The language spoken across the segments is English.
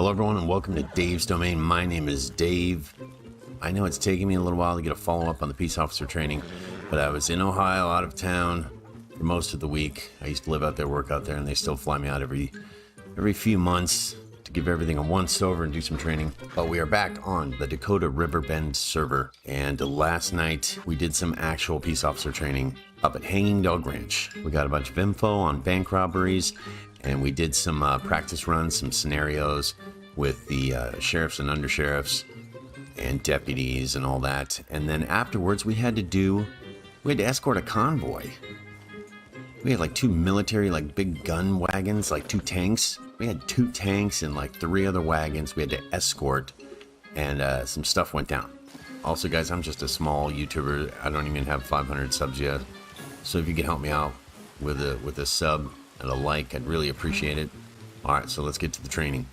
Hello everyone and welcome to Dave's Domain. My name is Dave. I know it's taking me a little while to get a follow-up on the peace officer training, but I was in Ohio, out of town for most of the week. I used to live out there, work out there, and they still fly me out every few months to give everything a once-over and do some training. But we are back on the Dakota River Bend server, and last night we did some actual peace officer training up at Hanging Dog Ranch. We got a bunch of info on bank robberies, and we did some practice runs, some scenarios with the sheriffs and undersheriffs and deputies and all that. And then afterwards we had to escort a convoy. We had like two military, like big gun wagons, like two tanks. We had two tanks and like three other wagons we had to escort, and some stuff went down. Also guys, I'm just a small YouTuber. I don't even have 500 subs yet. So if you could help me out with a sub and a like, I'd really appreciate it. Alright, so let's get to the training.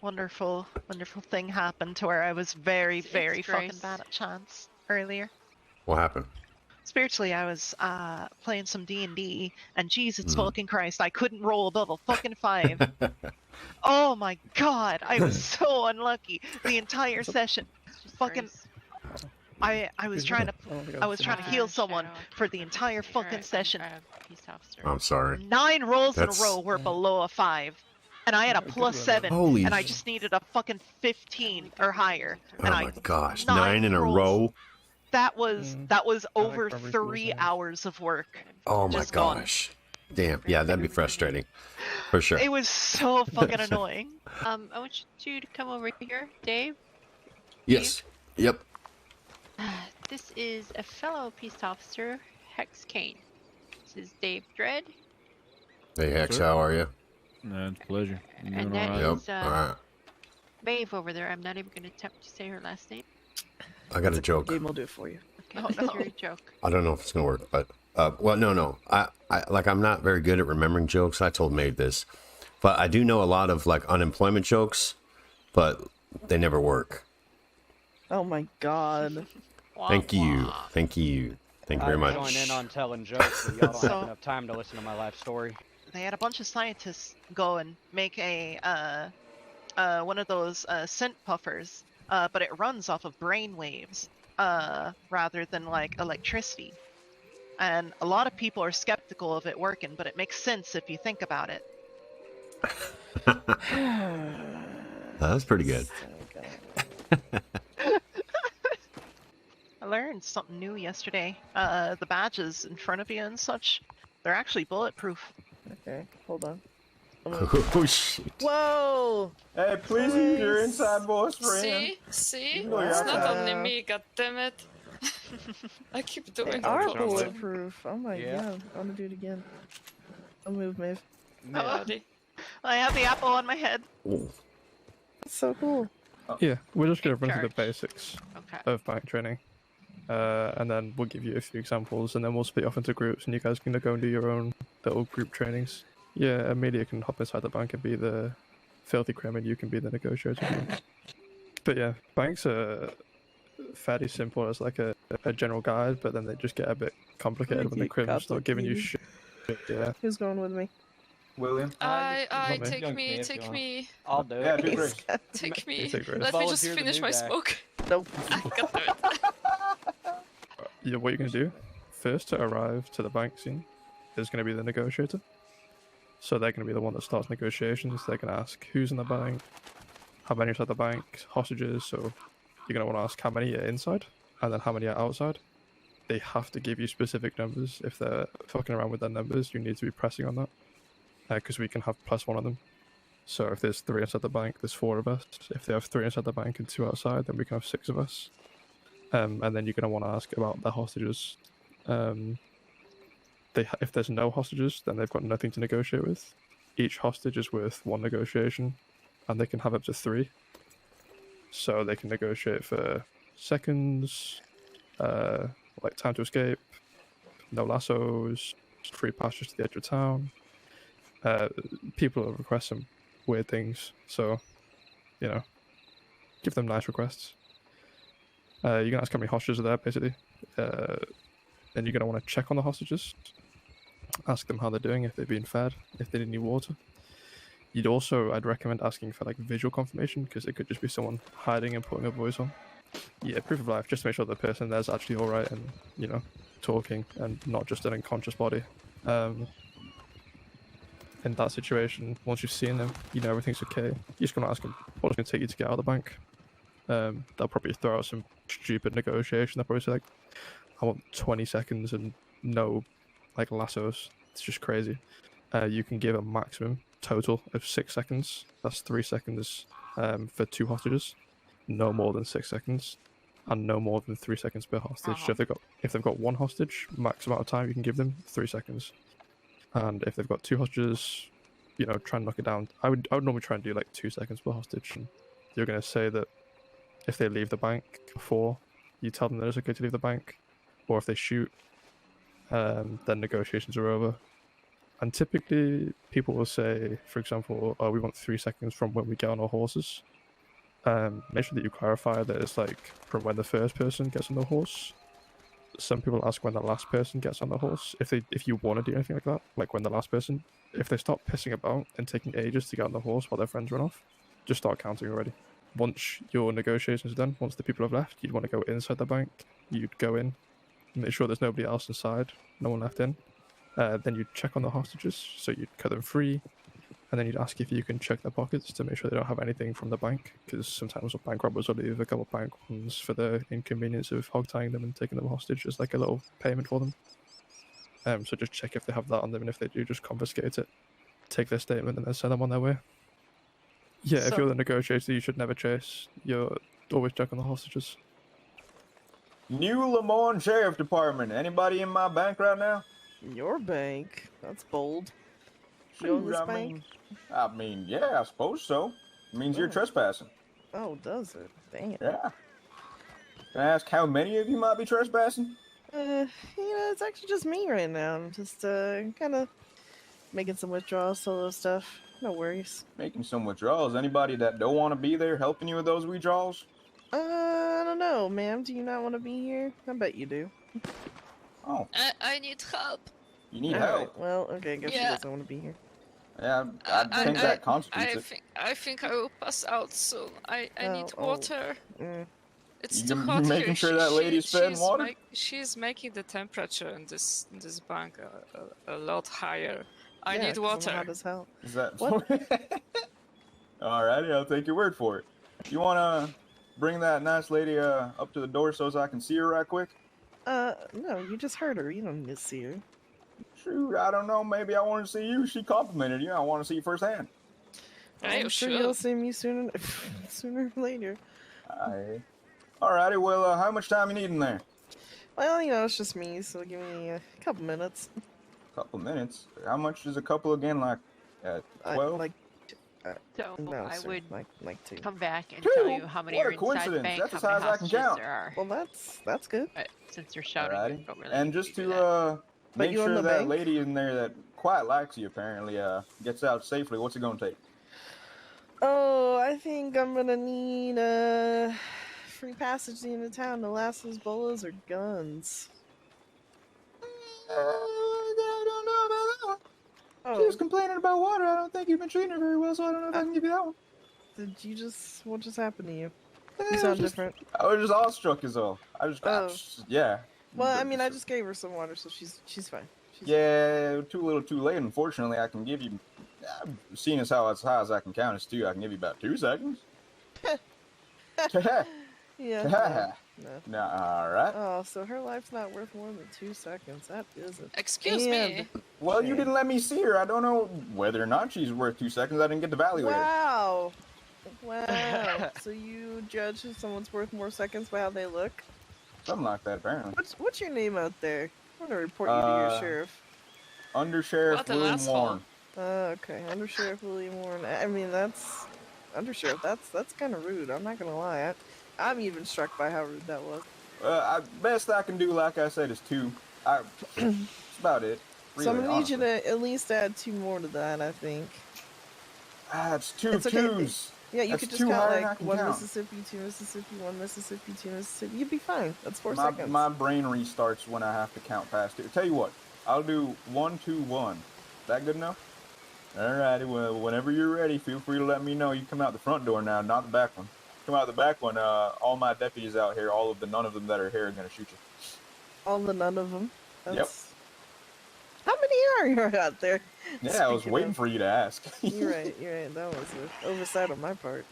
Wonderful thing happened to where I was very fucking bad at chance earlier. What happened? Spiritually, I was playing some D&D, and Jesus fucking Christ, I couldn't roll above a fucking 5. Oh my god, I was so unlucky the entire session. Fucking, I was trying to heal someone for the entire fucking session. I'm sorry. 9 rolls in a row were below a 5. And I had a +7, and I just needed a fucking 15 or higher. Oh my gosh, 9 in a row? That was over 3 hours of work. Oh my gosh. Damn, yeah, that'd be frustrating. For sure. It was so fucking annoying. I want you to come over here, Dave. Yes. Yep. This is a fellow peace officer, Hex Kane. This is Dave Dredd. Hey Hex, how are you? No, it's a pleasure. And that Yep. is Alright. Maeve over there. I'm not even going to attempt to say her last name. I got a joke. Game will do it for you. Okay, what's your joke? I don't know if it's gonna work, but well, no. I'm not very good at remembering jokes. I told Maeve this, but I do know a lot of like unemployment jokes, but they never work. Oh my god. Thank you very much. I join in on telling jokes, but y'all don't have enough time to listen to my life story. They had a bunch of scientists go and make a one of those scent puffers, but it runs off of brain waves rather than like electricity. And a lot of people are skeptical of it working, but it makes sense if you think about it. That's pretty good. I learned something new yesterday. The badges in front of you and such, they're actually bulletproof. Okay, hold on. Oh shit. Whoa! Hey, please use your inside voice, friend. See? You know It's you're not outside. only me, goddammit. I keep doing They it. are sounds like- bulletproof. Oh my Yeah. god. I wanna do it again. I'll move, Maeve. Alrighty. I have the apple on my head. That's so cool. Yeah, we're just going to Big run through the charge. basics Okay. of bank training. And then we'll give you a few examples, and then we'll split off into groups, and you guys can go and do your own little group trainings. Yeah, Amelia can hop inside the bank and be the filthy criminal, you can be the negotiator. But yeah, banks are fairly simple as like a general guide, but then they just get a bit complicated when the criminals start giving you shit. Yeah. Who's going with me? William? Not me. Take Young me, kid, take you me, I'll do Yeah, it. do Grace. take me. take Grace. Let me just Volunteer the finish new my guy. smoke. Nope. I can do it. Yeah, what you're going to do first to arrive to the bank scene is going to be the negotiator. So they're going to be the one that starts negotiations. They're going to ask who's in the bank, how many are at the bank, hostages. So you're going to want to ask how many are inside and then how many are outside. They have to give you specific numbers. If they're fucking around with their numbers, you need to be pressing on that because we can have +1 on them. So if there's 3 inside the bank, there's 4 of us. If they have 3 inside the bank and 2 outside, then we can have 6 of us. And then you're going to want to ask about the hostages. If there's no hostages, then they've got nothing to negotiate with. Each hostage is worth 1 negotiation, and they can have up to 3. So they can negotiate for seconds, like time to escape, no lassos, free passage to the edge of town. People will request some weird things, so, you know, give them nice requests. You're going to ask how many hostages are there, basically. Then you're going to want to check on the hostages. Ask them how they're doing, if they've been fed, if they need any water. I'd recommend asking for like visual confirmation, because it could just be someone hiding and putting a voice on. Yeah, proof of life, just to make sure the person there's actually alright and, you know, talking and not just an unconscious body. In that situation, once you've seen them, you know everything's okay. You're just gonna ask them what's gonna take you to get out of the bank. They'll probably throw out some stupid negotiation. They'll probably say like, I want 20 seconds and no like lassos. It's just crazy. You can give a maximum total of 6 seconds. That's 3 seconds for 2 hostages. No more than 6 seconds, and no more than 3 seconds per hostage. So if they've got 1 hostage, max amount of time you can give them 3 seconds. And if they've got 2 hostages, you know, try and knock it down. I would normally try and do like 2 seconds per hostage. And you're gonna say that if they leave the bank before you tell them that it's okay to leave the bank, or if they shoot, then negotiations are over. And typically, people will say, for example, "Oh, we want 3 seconds from when we get on our horses." Make sure that you clarify that it's like from when the first person gets on the horse. Some people ask when the last person gets on the horse. If you want to do anything like that, like when the last person, if they start pissing about and taking ages to get on the horse while their friends run off, just start counting already. Once your negotiations are done, once the people have left, you'd want to go inside the bank. You'd go in, make sure there's nobody else inside, no one left in. Then you'd check on the hostages, so you'd cut them free, and then you'd ask if you can check their pockets to make sure they don't have anything from the bank, because sometimes bank robbers will leave a couple of bank ones for the inconvenience of hog-tying them and taking them hostage as like a little payment for them. So just check if they have that on them, and if they do, just confiscate it, take their statement, and then send them on their way. Yeah, if you're the negotiator, you should never chase. You're always check on the hostages. New Lemoyne Sheriff Department. Anybody in my bank right now? Your bank? That's bold. You own Shoot, this I bank? mean, yeah, I suppose so. It means you're trespassing. Oh, does it? Dang it. Yeah. Can I ask how many of you might be trespassing? It's actually just me right now. I'm just, kind of making some withdrawals, solo stuff. No worries. Making some withdrawals. Anybody that don't want to be there helping you with those withdrawals? I don't know, ma'am. Do you not want to be here? I bet you do. Oh, I need help. you need Alright, help. well, okay, I guess she Yeah. doesn't want to be here. Yeah, I think that constitutes it. I think I will pass out soon. I need Oh. water. Mm. It's You too hot making here. sure that lady's fed she's water? she's making the temperature in this bank a lot higher. I Yeah, need 'cause I'm water. hot as hell. Is that What? Alrighty, I'll take your word for it. You wanna bring that nice lady up to the door so as I can see her right quick? No, you just heard her. You don't need to see her. Shoot, I don't know. Maybe I want to see you. She complimented you. I want to see you firsthand. Are I'm you sure sure? you'll see me sooner, sooner or later. Alrighty, well, how much time you need in there? Well, it's just me, so give me a couple minutes. Couple minutes. How much is a couple again? Like, at 12? So No, I sir, would like 2. come back and 2? tell you how many What a are inside the coincidence. bank, That's how as many high as I can hostages count. there are. Well, that's good. But since you're shouting, Alrighty. you don't really And need just do that. to But make you own sure the that bank? lady in there that quite likes you apparently gets out safely, what's it gonna take? Oh, I think I'm gonna need free passage into town. The last of those bolas are guns. I don't know about that one. She Oh, was complaining about water. I don't think you've been treating her very well, so I don't know if I can give you that one. what just happened to you? Eh, You it was sound just- different. I was just awestruck is all. Yeah. Well, I mean, I just gave her some water, so she's fine. She's Yeah, too little, too late. Unfortunately, I can give you. Seeing as how as high as I can count is 2, I can give you about 2 seconds. Yeah. No. No, all right. Oh, so her life's not worth more than 2 seconds. That isn't. Excuse me. Well, you didn't let me see her. I don't know whether or not she's worth 2 seconds. I didn't get to evaluate her. Wow. Wow. So you judge if someone's worth more seconds by how they look? Something like that, apparently. What's your name out there? I'm gonna report you to your sheriff. Under Sheriff What an William asshole. Warren. Okay, Under Sheriff William Warren. I mean, that's Under Sheriff. That's kind of rude. I'm not gonna lie. I'm even struck by how rude that was. Best I can do, like I said, is 2. That's about it. Really, So I'm gonna need you honestly. to at least add 2 more to that. I think. It's 2 It's okay. twos. Yeah, you That's could just 2 count higher than I like can 1 count. Mississippi, 2 Mississippi, 1 Mississippi, 2 Mississippi. You'd be fine. That's 4 My seconds. my brain restarts when I have to count past 2. Tell you what, I'll do 1, 2, 1. Is that good enough? Alrighty, well, whenever you're ready, feel free to let me know. You come out the front door now, not the back one. Come out the back one. All my deputies out here, none of them that are here are gonna shoot you. All the none of them. Yep. That's... How many are out there? Yeah, I was Speaking waiting of- for you to ask. You're right. That was an oversight on my part.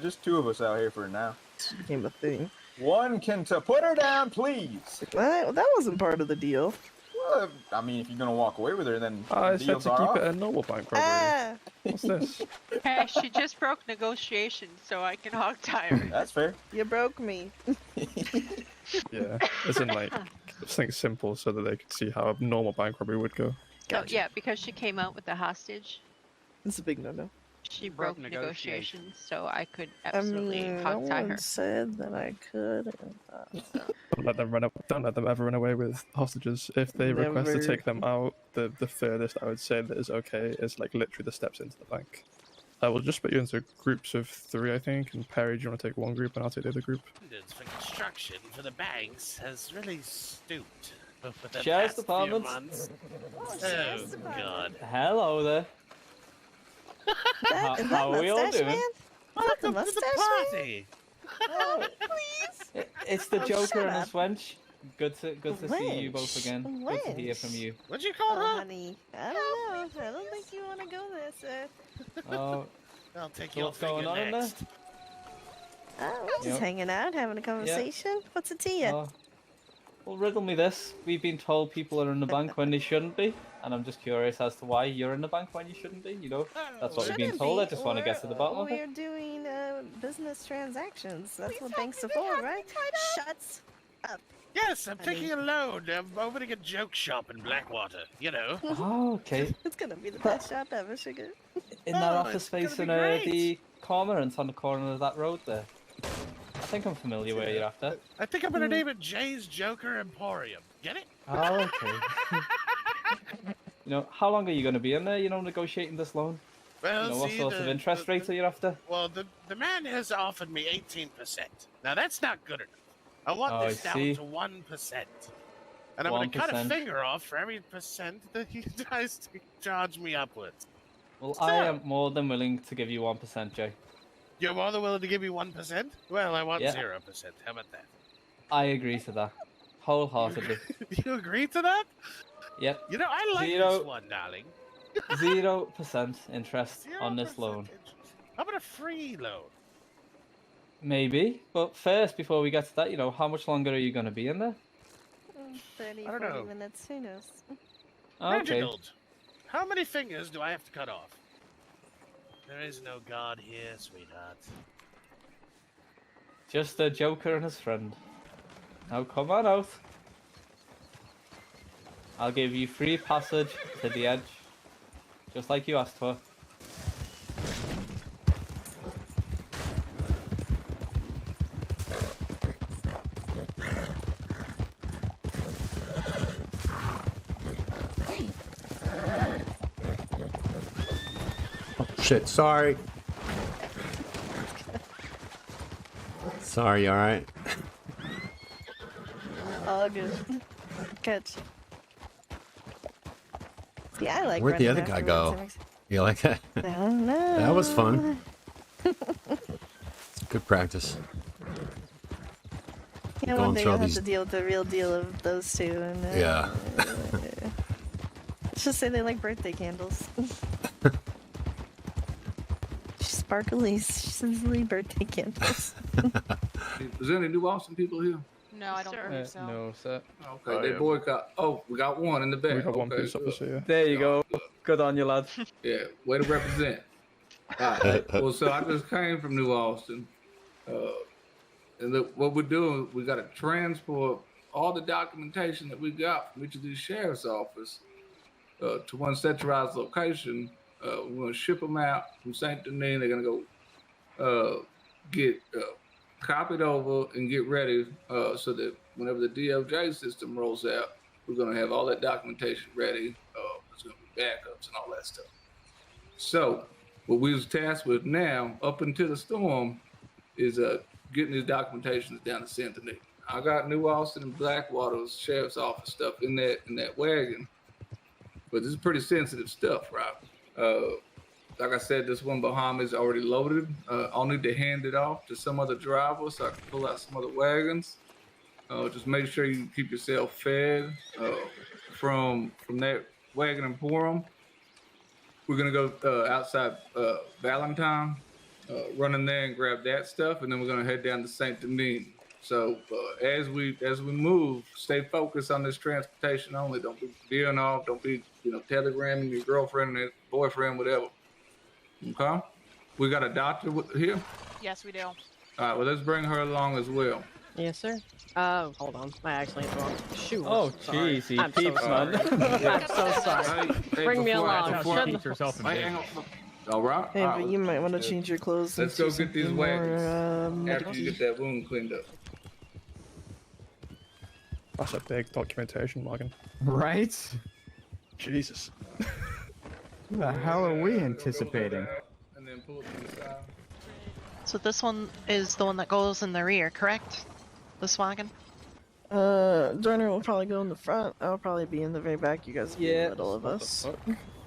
Just 2 of us out here for now. It became a thing. One can put her down, please. That wasn't part of the deal. Well, I mean, if you're gonna walk away with her, then I the said deals to are keep off. it a normal bank robbery. Ah! What's this? Hey, she just broke negotiations, so I can hog tie her. That's fair. You broke me. Yeah, isn't like something simple so that they could see how a normal bank robbery would go. Gotcha. So, yeah, because she came out with the hostage, It's a big no-no. she Broke broke negotiations. negotiations, so I could I absolutely mean, no hog tie her. one said that I could. Don't let them don't let them ever run away with hostages. If they request to Never. take them out, the furthest I would say that is okay is like literally the steps into the bank. I will just put you into groups of 3, I think, and Perry, do you want to take one group and I'll take the other group? Standards for construction for the banks has really stooped over the Sheriff's past few Department. months. Sheriff's Oh Department. God! Hello there. Is How are we all Mustache doing? Man? Welcome to the Mustache Man? party. Oh, please. It's the Oh, Joker shut and his up. wench. Good to see you both Wench? again. Good to hear from Wench? you. What'd you call Oh, her? honey. I don't know. I don't think you want to go there, sir. Oh, I'll take So your what's going finger on in there? next. We're just Yep. hanging out, having a conversation. What's it to you? oh. Well, riddle me this. We've been told people are in the bank when they shouldn't be, and I'm just curious as to why you're in the bank when you shouldn't be. You know, that's what we've been Shouldn't told. I be. just want to get to the bottom of We're it. doing business transactions. That's what banks are for, right? Shuts up. Yes, I'm Honey. taking a loan. I'm opening a joke shop in Blackwater. You know. Oh, okay. It's gonna be the best shop ever, sugar. In that Oh, office it's gonna space be in great. the cormorant on the corner of that road there. I think I'm familiar where you're after. I think I'm gonna name it Jay's Joker Emporium. Get it? Oh, okay. You know, how long are you going to be in there, you know, negotiating this loan? Well, You know, what see, sort of interest rates are you after? Well, the man has offered me 18%. Now that's not good enough. I want Oh, this I down see. to 1%. And I'm gonna cut a 1%. finger off for every percent that he tries to charge me upwards. Well, I am more than willing to give you 1%, Jay. You're more than willing to give me 1%? Well, I want Yeah. 0%. How about that? I agree to that. Wholeheartedly. You agree to that? Yep. You know, I like Zero. this one, darling. 0% interest on this 0% loan. interest. How about a free loan? Maybe. But first, before we get to that, you know, how much longer are you going to be in there? 30, I don't 40 know. minutes, who knows? Okay. Reginald, how many fingers do I have to cut off? There is no God here, sweetheart. Just a Joker and his friend. Now come on out. I'll give you free passage to the edge. Just like you asked for. Shit, sorry. Sorry, alright? All good. Catch. See, I like Where'd the running other guy afterwards. go? It makes- You like that? I don't know. That was fun. Good practice. Yeah, Going one day through all you'll have these- to deal with the real deal of those two. And, Yeah. Let's just say they like birthday candles. Sparkly, sizzly birthday candles. Is there any New Austin people here? No, I don't believe so. No, sir. Okay, they boycott. Oh, we got one in the back. We got one okay, police good. officer here. There you go. Good on you, lad. Yeah, way to represent. Alright, well, so I just came from New Austin. And look, what we're doing, we got to transport all the documentation that we got from each of these sheriff's office to one centralized location. We're going to ship them out from St. Denis. They're going to go get copied over and get ready so that whenever the DOJ system rolls out, we're going to have all that documentation ready. There's going to be backups and all that stuff. So what we was tasked with now, up until the storm, is getting these documentations down to St. Denis. I got New Austin and Blackwater's sheriff's office stuff in that wagon, but this is pretty sensitive stuff, right? Like I said, this one behind me is already loaded. I'll need to hand it off to some other driver so I can pull out some other wagons. Just make sure you keep yourself fed from that wagon and Purim. We're gonna go outside Valentine, run in there and grab that stuff, and then we're gonna head down to Saint Denis. So as we move, stay focused on this transportation only. Don't be veering off. Don't be telegramming your girlfriend or boyfriend, whatever. Okay. We got a doctor here. Yes, we do. All right. Well, let's bring her along as well. Yes, sir. Oh, hold on. I actually hit the wrong shoe. Oh, Sorry. jeez, I'm so sorry. I'm so sorry. Bring me along. All right. Hey, but you might want to change your clothes. Let's go get these wagons after you get that wound cleaned up. That's a big documentation wagon. Right? Jesus. What the hell are we anticipating? And then pull it to the side. So this one is the one that goes in the rear, correct? This wagon? Joiner will probably go in the front. I'll probably be in the very back. You guys will be in the middle of us.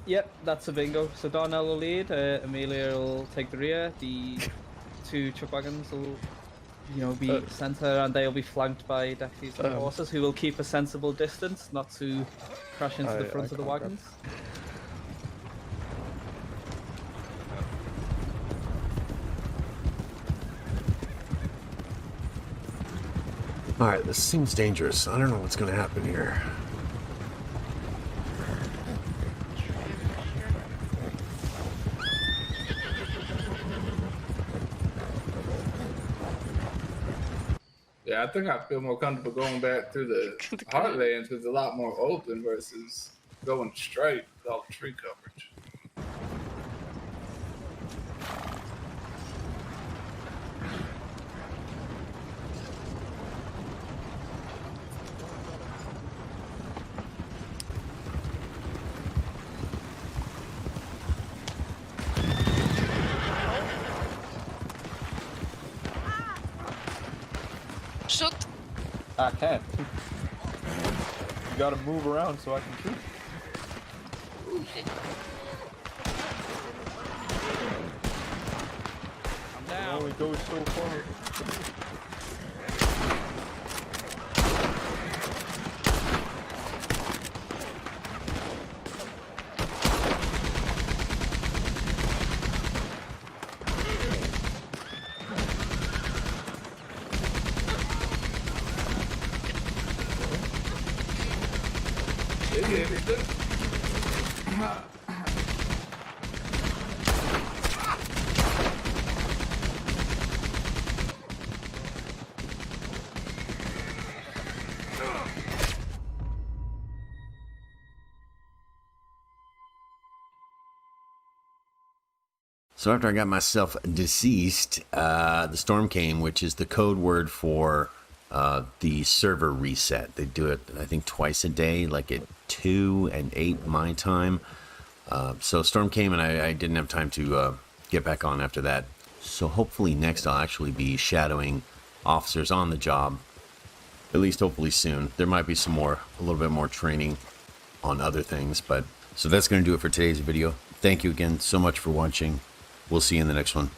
Yep, that's a bingo. So Darnell will lead, Amelia will take the rear, the two truck wagons will, be center, and they'll be flanked by deputies and horses who will keep a sensible distance, not to crash into the front of the wagons. Alright, this seems dangerous. I don't know what's going to happen here. Yeah, I think I feel more comfortable going back through the heartlands because it's a lot more open versus going straight with all the tree coverage. Shoot! I can't. You gotta move around so I can shoot. I'm down. It only goes so far. So after I got myself deceased, the storm came, which is the code word for the server reset. They do it, I think, twice a day, like at 2 and 8 my time. So storm came and I didn't have time to get back on after that. So hopefully next I'll actually be shadowing officers on the job, at least hopefully soon. There might be a little bit more training on other things, but so that's going to do it for today's video. Thank you again so much for watching. We'll see you in the next one.